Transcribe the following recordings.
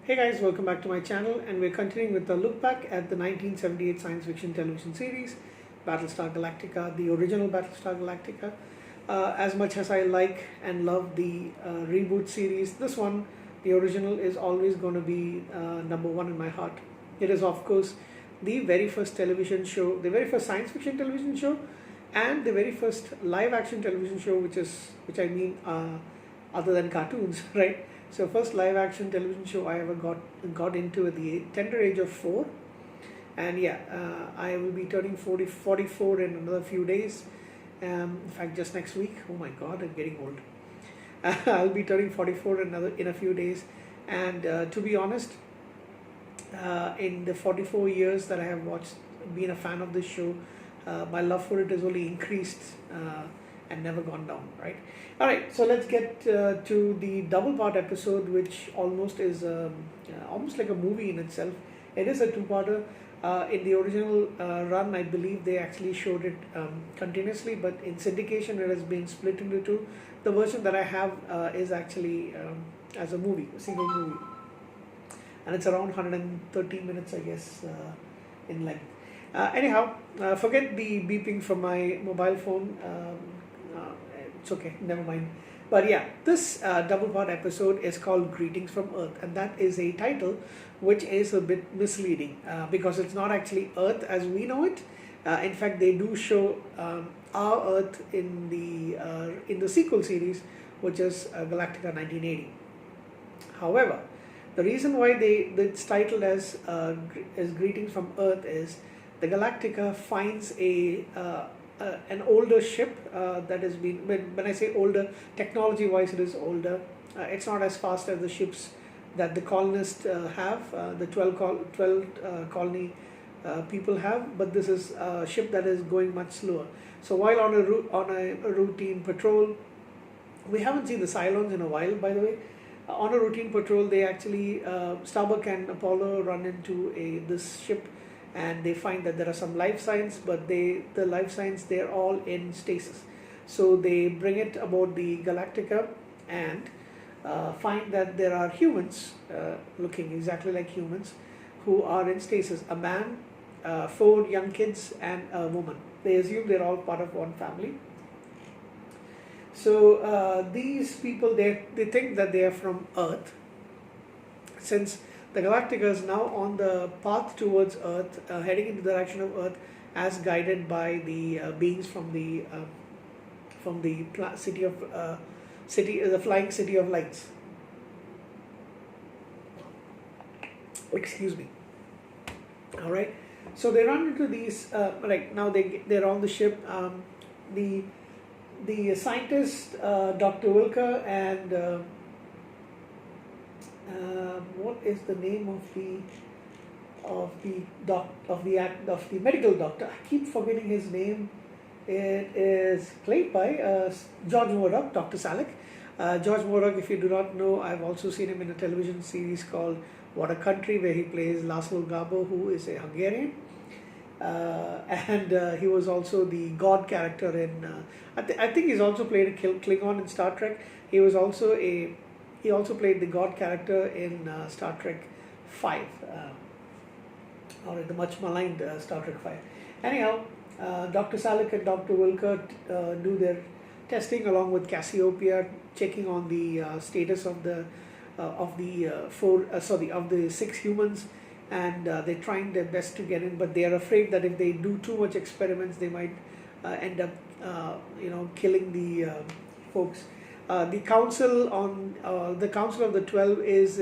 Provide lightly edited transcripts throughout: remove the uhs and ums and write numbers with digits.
Hey guys, welcome back to my channel, and we're continuing with a look back at the 1978 science fiction television series Battlestar Galactica, the original Battlestar Galactica. As much as I like and love the reboot series, this one, the original, is always going to be number one in my heart. It is, of course, the very first television show, the very first science fiction television show, and the very first live action television show, which I mean other than cartoons, right? So first live action television show I ever got into at the tender age of 4. And yeah, I will be turning 44 in another few days. In fact, just next week. Oh my god, I'm getting old. I'll be turning 44 in a few days. And to be honest, in the 44 years that I have been a fan of this show, my love for it has only increased and never gone down, right? All right, so let's get to the double part episode, which almost is almost like a movie in itself. It is a two-parter. In the original run, I believe they actually showed it continuously, but in syndication it has been split into two. The version that I have is actually as a movie, a single movie, and it's around 130 minutes, I guess, in length. Anyhow, forget the beeping from my mobile phone. It's okay, never mind. But yeah, this double part episode is called Greetings from Earth, and that is a title which is a bit misleading because it's not actually Earth as we know it. In fact, they do show our Earth in the sequel series, which is Galactica 1980. However, the reason why it's titled as Greetings from Earth is the Galactica finds an older ship that has been, when I say older, technology wise it is older. It's not as fast as the ships that the colonists have, the 12 colony people have, but this is a ship that is going much slower. So while on a routine patrol, we haven't seen the Cylons in a while, by the way. On a routine patrol, they actually, Starbuck and Apollo run into this ship, and they find that there are some life signs, but the life signs, they're all in stasis. So they bring it aboard the Galactica and find that there are humans looking exactly like humans who are in stasis. A man, 4 young kids, and a woman. They assume they're all part of one family. So these people, they think that they are from Earth, since the Galactica is now on the path towards Earth, heading in the direction of Earth, as guided by the beings from the the flying city of lights. Excuse me. All right. So they run into these. Like now they're on the ship. The scientist, Dr. Wilker, and what is the name of the medical doctor? I keep forgetting his name. It is played by George Murdoch, Dr. Salek. George Murdoch, if you do not know, I've also seen him in a television series called What a Country, where he plays Laszlo Gabo, who is a Hungarian. And he was also the God character in. I think he's also played a Klingon in Star Trek. He also played the God character in Star Trek 5, or the much maligned Star Trek 5. Anyhow, Dr. Salek and Dr. Wilker do their testing along with Cassiopeia, checking on the status of the 6 humans, and they're trying their best to get in, but they are afraid that if they do too much experiments, they might end up, killing the folks. The council of the 12 is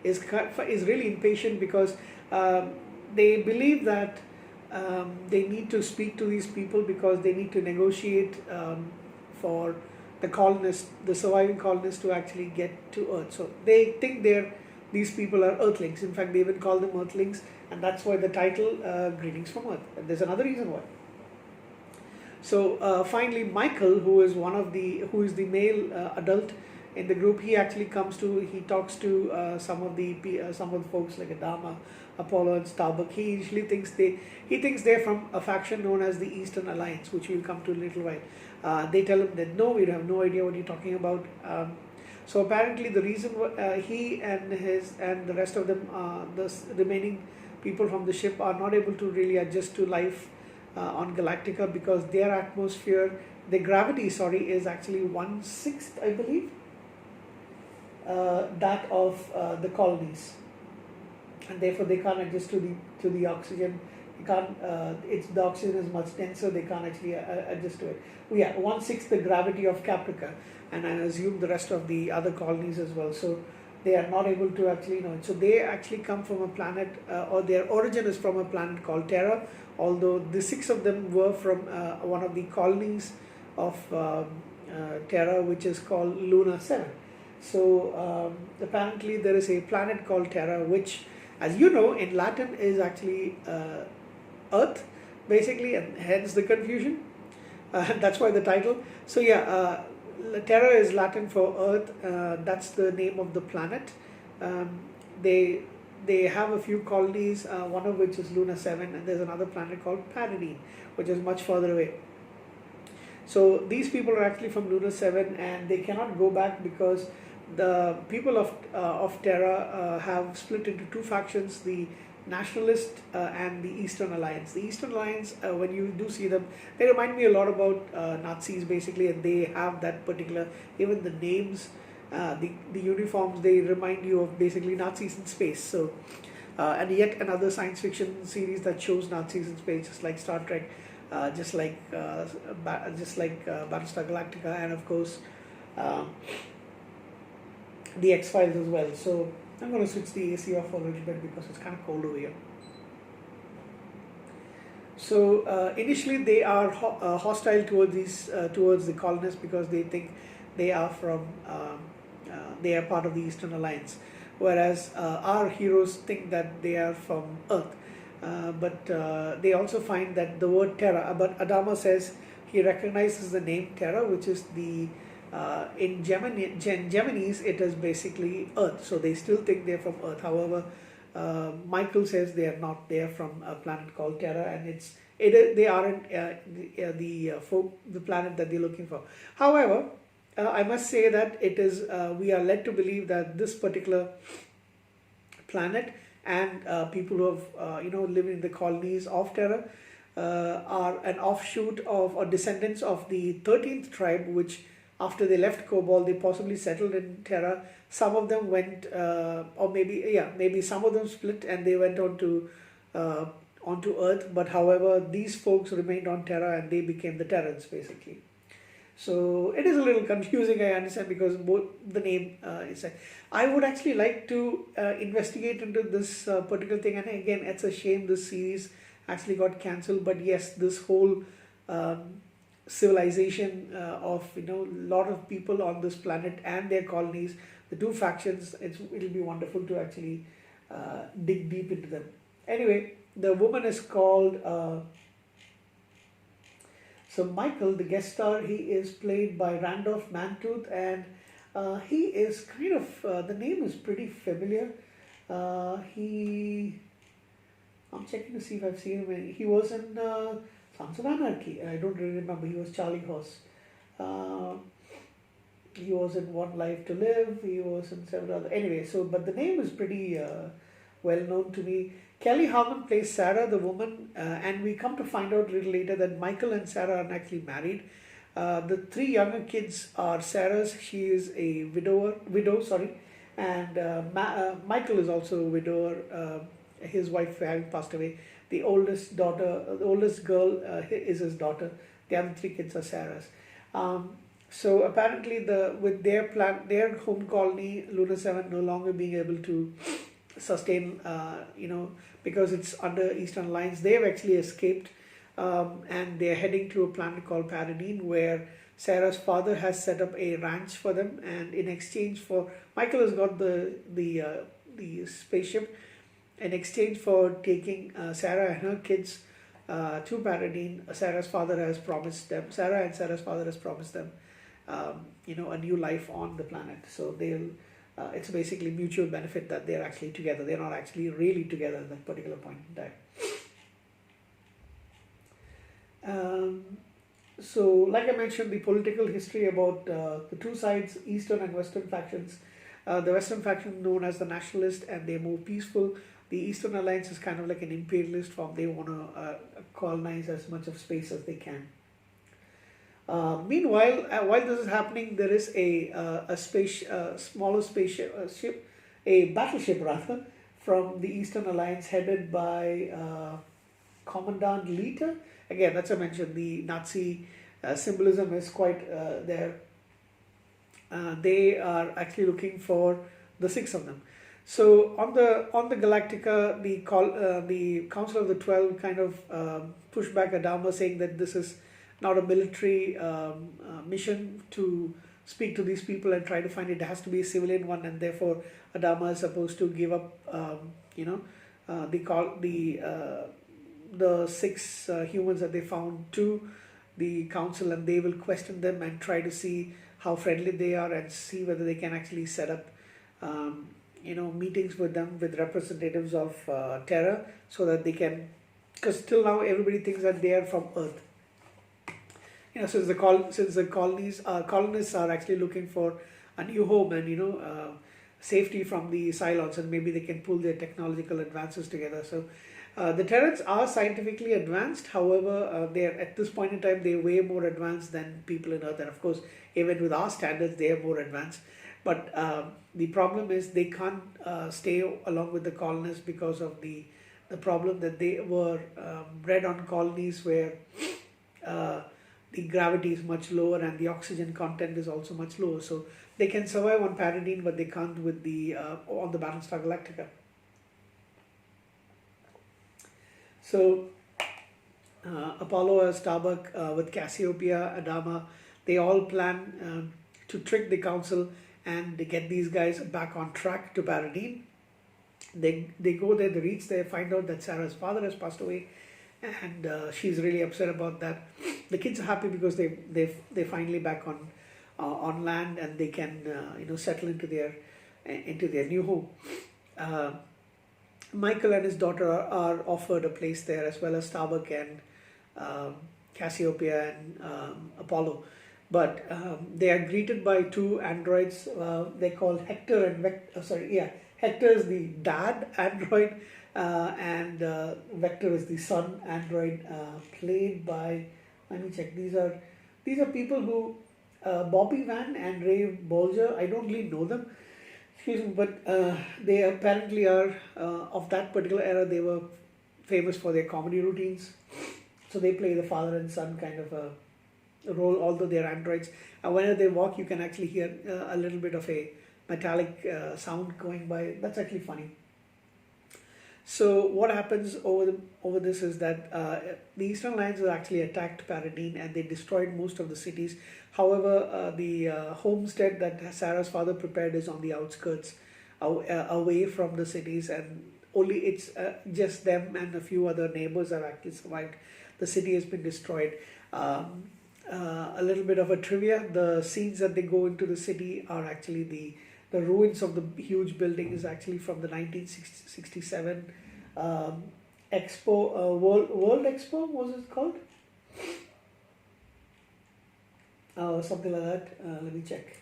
is really impatient because they believe that they need to speak to these people because they need to negotiate for the surviving colonists to actually get to Earth. So they think these people are Earthlings. In fact, they even call them Earthlings, and that's why the title Greetings from Earth. And there's another reason why. So finally, Michael, who is the male adult in the group, he actually talks to some of the folks like Adama, Apollo, and Starbuck. He usually thinks they're from a faction known as the Eastern Alliance, which we'll come to in a little while. They tell him that no, we have no idea what you're talking about. So apparently, the reason he and the rest of them, remaining people from the ship, are not able to really adjust to life on Galactica because their atmosphere, their gravity, sorry, is actually 1/6, I believe, that of the colonies, and therefore they can't adjust to the oxygen. They can't. It's the oxygen is much denser. They can't actually adjust to it. Well, yeah, 1/6 the gravity of Caprica, and I assume the rest of the other colonies as well. So they are not able to actually So they actually come from a planet, or their origin is from a planet called Terra. Although the 6 of them were from one of the colonies of Terra, which is called Luna 7. So apparently there is a planet called Terra, which, as you know, in Latin is actually Earth, basically, and hence the confusion. That's why the title. So yeah, Terra is Latin for Earth. That's the name of the planet. They have a few colonies, one of which is Luna 7, and there's another planet called Paradine, which is much further away. So these people are actually from Luna 7, and they cannot go back because the people of Terra have split into 2 factions: the Nationalist and the Eastern Alliance. The Eastern Alliance, when you do see them, they remind me a lot about Nazis, basically, and they have that particular, even the names, the uniforms, they remind you of basically Nazis in space. So, and yet another science fiction series that shows Nazis in space, just like Star Trek, just like Battlestar Galactica, and of course the X-Files as well. So I'm going to switch the AC off a little bit because it's kind of cold over here. So initially they are hostile towards the colonists because they think they are they are part of the Eastern Alliance, whereas our heroes think that they are from Earth. But they also find that the word Terra, but Adama says he recognizes the name Terra, which is the in Gemini's it is basically Earth, so they still think they're from Earth. However, Michael says they are not. They are from a planet called Terra, and they aren't the planet that they're looking for. However, I must say that it is we are led to believe that this particular planet and people who have live in the colonies of Terra are an offshoot of or descendants of the 13th tribe, which after they left Cobol, they possibly settled in Terra. Some of them went, or maybe some of them split and they went onto Earth. But however, these folks remained on Terra and they became the Terrans, basically. So it is a little confusing, I understand, because both the name is. I would actually like to investigate into this particular thing, and again, it's a shame this series actually got cancelled. But yes, this whole civilization of a lot of people on this planet and their colonies, the 2 factions, it'll be wonderful to actually dig deep into them. Anyway, the woman is called. So Michael, the guest star, he is played by Randolph Mantooth, and he is kind of, the name is pretty familiar. I'm checking to see if I've seen him. He was in Sons of Anarchy. I don't really remember. He was Charlie Horse. He was in One Life to Live. He was in several other. Anyway, but the name is pretty well known to me. Kelly Harmon plays Sarah, the woman, and we come to find out a little later that Michael and Sarah are actually married. The 3 younger kids are Sarah's. She is a widow, and Michael is also a widower. His wife having passed away. The oldest girl is his daughter. The other 3 kids are Sarah's. So apparently, with their home colony, Luna 7, no longer being able to sustain, because it's under Eastern Alliance, they have actually escaped, and they're heading to a planet called Paradine, where Sarah's father has set up a ranch for them, and in exchange for Michael has got the spaceship. In exchange for taking Sarah and her kids to Paradine, Sarah and Sarah's father has promised them a new life on the planet. So it's basically mutual benefit that they're actually together. They're not actually really together at that particular point in time. So, like I mentioned, the political history about the two sides, Eastern and Western factions. The Western faction known as the nationalist, and they're more peaceful. The Eastern Alliance is kind of like an imperialist form. They want to colonize as much of space as they can. Meanwhile, while this is happening, there is a smaller spaceship, ship, a battleship rather, from the Eastern Alliance headed by Commandant Leiter. Again, that's I mentioned, the Nazi symbolism is quite there. They are actually looking for the six of them. So on the Galactica, the Council of the 12 kind of pushed back Adama, saying that this is not a military mission to speak to these people and try to find it. It has to be a civilian one, and therefore Adama is supposed to give up. You know, the six humans that they found to the council, and they will question them and try to see how friendly they are and see whether they can actually set up meetings with them, with representatives of Terra, so that they can, because till now everybody thinks that they are from Earth. Since the colonists are actually looking for a new home and safety from the Cylons, and maybe they can pull their technological advances together. So the Terrans are scientifically advanced. However, they're at this point in time they're way more advanced than people in Earth, and of course, even with our standards, they are more advanced. But the problem is they can't stay along with the colonists because of the problem that they were bred on colonies where the gravity is much lower and the oxygen content is also much lower. So they can survive on Paradine, but they can't with the on the Battlestar Galactica. So Apollo, Starbuck, with Cassiopeia, Adama, they all plan to trick the council and they get these guys back on track to Paradine. They go there, they reach there, find out that Sarah's father has passed away, and she's really upset about that. The kids are happy because they finally back on land, and they can settle into their new home. Michael and his daughter are offered a place there, as well as Starbuck and Cassiopeia and Apollo. But they are greeted by two androids. They call Hector and Hector is the dad android, and Vector is the son android, played by, let me check. These are people who Bobby Van and Ray Bolger. I don't really know them. Excuse me, but they apparently are of that particular era. They were famous for their comedy routines, so they play the father and son kind of a role. Although they're androids, and whenever they walk, you can actually hear a little bit of a metallic sound going by. That's actually funny. So what happens over this is that the Eastern Alliance actually attacked Paradine and they destroyed most of the cities. However, the homestead that Sarah's father prepared is on the outskirts, away from the cities, and only it's just them and a few other neighbors have actually survived. The city has been destroyed. A little bit of a trivia: the scenes that they go into the city are actually the ruins of the huge building is actually from the 1967 Expo, World Expo, was it called? Something like that. Let me check.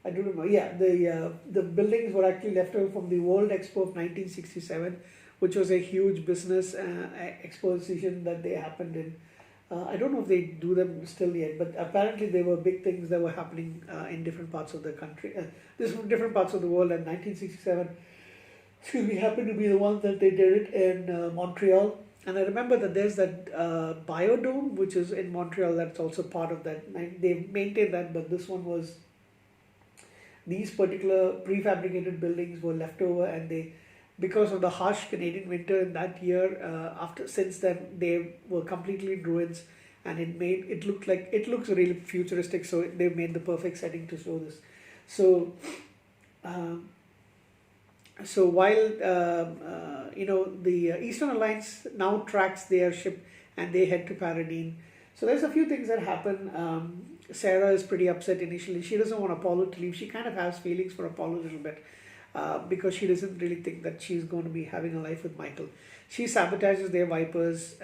I don't remember. Yeah, the buildings were actually left over from the World Expo of 1967, which was a huge business exposition that they happened in. I don't know if they do them still yet, but apparently there were big things that were happening in different parts of the country, different parts of the world. And 1967, excuse me, happened to be the one that they did it in Montreal. And I remember that there's that Biodome, which is in Montreal, that's also part of that. They maintained that, but this one was, these particular prefabricated buildings were left over, and they, because of the harsh Canadian winter in that year, since then they were completely in ruins, and it looks really futuristic. So they made the perfect setting to show this. So while the Eastern Alliance now tracks their ship and they head to Paradine. So there's a few things that happen. Sarah is pretty upset initially. She doesn't want Apollo to leave. She kind of has feelings for Apollo a little bit. Because she doesn't really think that she's going to be having a life with Michael. She sabotages their Vipers.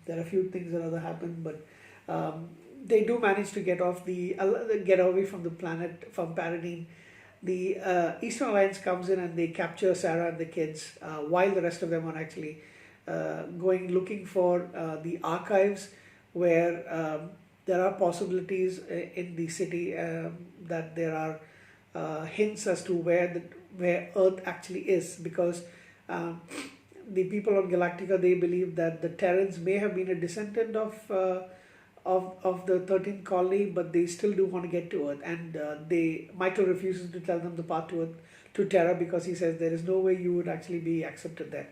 There are a few things that other happen, but Um, they do manage to get away from the planet, from Paradine. The Eastern Alliance comes in and they capture Sarah and the kids, while the rest of them are actually going looking for the archives where there are possibilities in the city, that there are hints as to where Earth actually is, because um, the people on Galactica, they believe that the Terrans may have been a descendant of the 13th colony, but they still do want to get to Earth, and Michael refuses to tell them the path to Earth, to Terra, because he says there is no way you would actually be accepted there.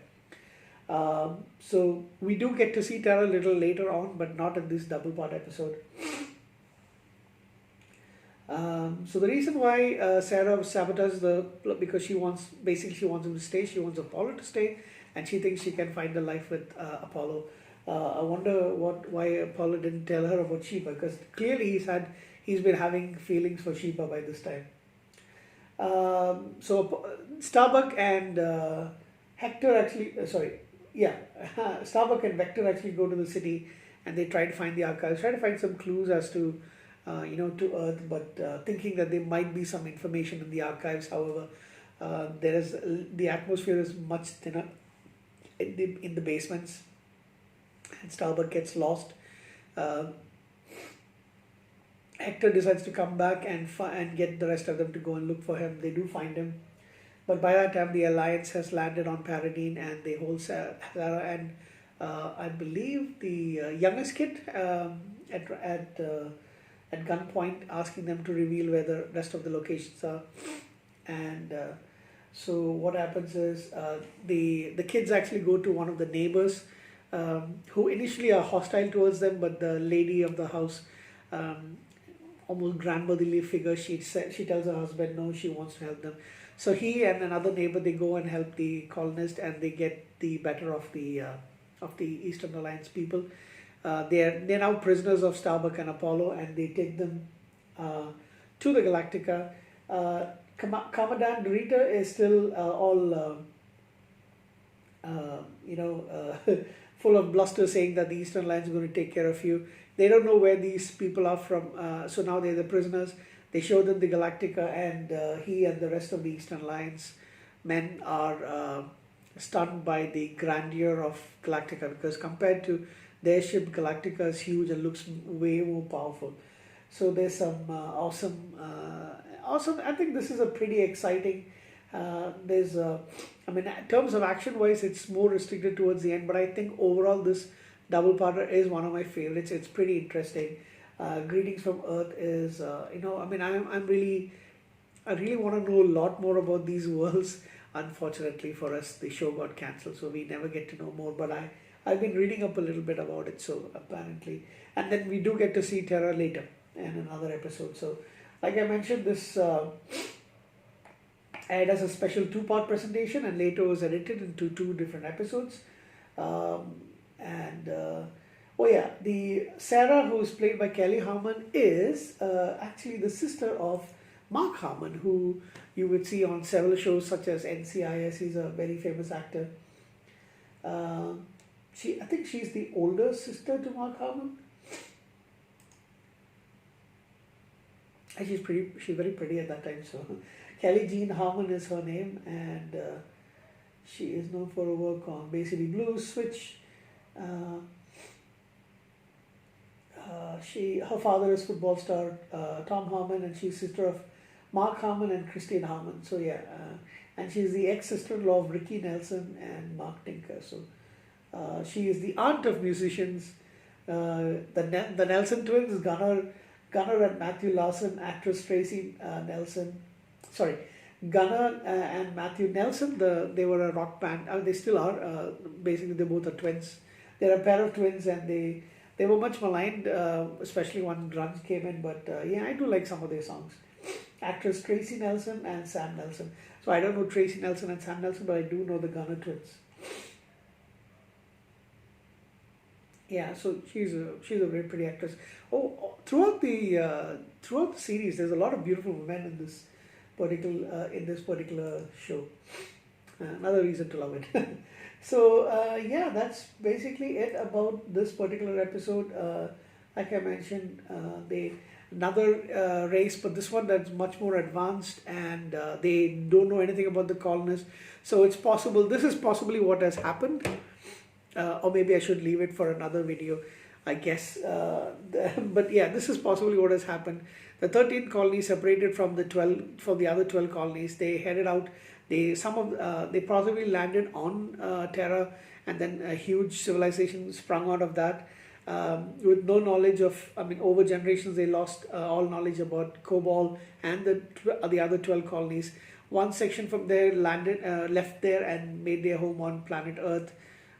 So we do get to see Terra a little later on, but not in this double part episode. So the reason why Sarah sabotages because she wants him to stay. She wants Apollo to stay, and she thinks she can find a life with Apollo. I wonder why Apollo didn't tell her about Sheba, because clearly he's been having feelings for Sheba by this time. So Starbuck and Hector actually, Starbuck and Vector actually go to the city, and they try to find the archives, try to find some clues as to to Earth, but thinking that there might be some information in the archives. However, the atmosphere is much thinner in the basements, and Starbuck gets lost. Uh, Hector decides to come back and get the rest of them to go and look for him. They do find him, but by that time the Alliance has landed on Paradine, and they hold Sarah and I believe the youngest kid at gunpoint, asking them to reveal where the rest of the locations are. And so what happens is the kids actually go to one of the neighbors, who initially are hostile towards them, but the lady of the house, almost grandmotherly figure, she tells her husband no, she wants to help them. So he and another neighbor, they go and help the colonists, and they get the better of the Eastern Alliance people. They're now prisoners of Starbuck and Apollo, and they take them to the Galactica. Commandant Rita is still all full of bluster, saying that the Eastern Alliance is going to take care of you. They don't know where these people are from, so now they're the prisoners. They show them the Galactica, and he and the rest of the Eastern Alliance men are stunned by the grandeur of Galactica, because compared to their ship, Galactica is huge and looks way more powerful. So there's some awesome. I think this is a pretty exciting. In terms of action-wise, it's more restricted towards the end, but I think overall this double-parter is one of my favorites. It's pretty interesting. Greetings from Earth is, I really want to know a lot more about these worlds. Unfortunately for us, the show got cancelled, so we never get to know more. But I've been reading up a little bit about it, so apparently, and then we do get to see Terra later in another episode. So, like I mentioned, this aired as a special 2-part presentation, and later was edited into 2 different episodes. The Sarah, who is played by Kelly Harmon, is actually the sister of Mark Harmon, who you would see on several shows such as NCIS. He's a very famous actor. I think she's the older sister to Mark Harmon. And she's very pretty at that time. So Kelly Jean Harmon is her name, and she is known for her work on basically Blues, Switch. Her father is football star Tom Harmon, and she's sister of Mark Harmon and Christine Harmon. So and she's the ex-sister-in-law of Ricky Nelson and Mark Tinker. So she is the aunt of musicians, the Nelson twins, Gunnar and Matthew Larson, actress Tracy Nelson. Sorry, Gunnar and Matthew Nelson. They were a rock band. They still are. Basically, they both are twins. They're a pair of twins, and they were much maligned, especially when grunge came in. But I do like some of their songs. Actress Tracy Nelson and Sam Nelson. So I don't know Tracy Nelson and Sam Nelson, but I do know the Gunnar twins. Yeah, so she's a very pretty actress. Throughout the series, there's a lot of beautiful women in this particular show. Another reason to love it. So that's basically it about this particular episode. like I mentioned, they another race, but this one that's much more advanced, and they don't know anything about the colonists. So it's possible this is possibly what has happened, or maybe I should leave it for another video, I guess. But yeah, this is possibly what has happened. The 13th colony separated from the other 12 colonies. They headed out. They possibly landed on Terra, and then a huge civilization sprung out of that. With no knowledge of, I mean, over generations they lost all knowledge about Cobol and the other 12 colonies. One section from there left there and made their home on planet Earth,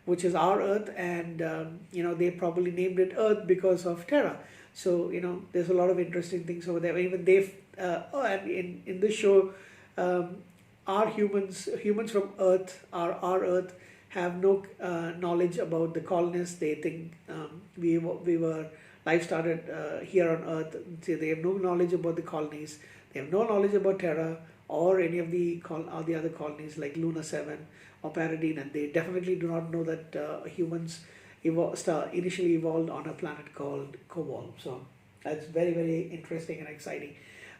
which is our Earth, and they probably named it Earth because of Terra. So there's a lot of interesting things over there. Even and in this show, our humans from Earth, our Earth, have no knowledge about the colonists. They think life started here on Earth. So they have no knowledge about the colonies. They have no knowledge about Terra or any of the other colonies like Luna 7 or Paradine, and they definitely do not know that humans initially evolved on a planet called Cobol. So that's very, very interesting and exciting.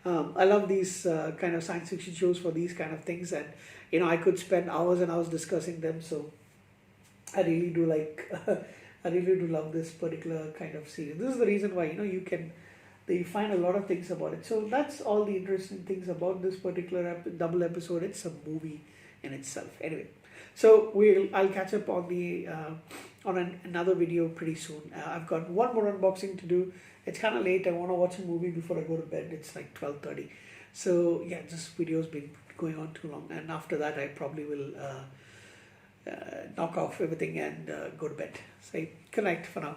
I love these kind of science fiction shows for these kind of things, and I could spend hours and hours discussing them. So I really do I really do love this particular kind of series. This is the reason why you find a lot of things about it. So that's all the interesting things about this particular double episode. It's a movie in itself. Anyway, so I'll catch up on another video pretty soon. I've got one more unboxing to do. It's kind of late. I want to watch a movie before I go to bed. It's like 12:30. So yeah, this video's been going on too long. And after that, I probably will knock off everything and go to bed. Say good night for now.